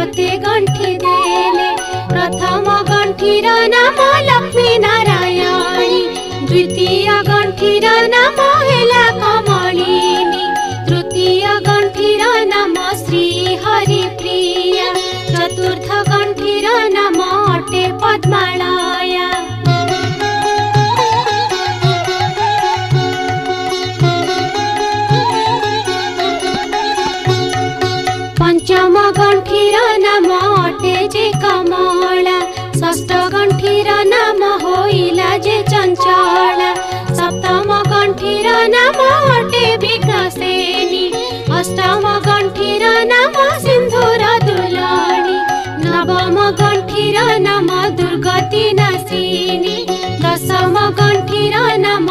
तोते गंठी देले। प्रथम गंठीर नाम लक्ष्मी नारायणी, द्वितीय गंठीर नाम हेला कमलिनी, तृतीय गंठीर नाम श्री हरिप्रिया, चतुर्थ गंठीर नाम अटे पद्मालया। पंचम गंठीर नाम अटे जे कमला, षष्ठ गंठीर नाम होइला जे चंचला, सप्तम गंठीर नाम अटे विघ्नसेनी, अष्टम गंठीर नाम सिंधुर दुलानी, नवम गंठीर नाम दुर्गति नाशिनी, दशम गंठीर नाम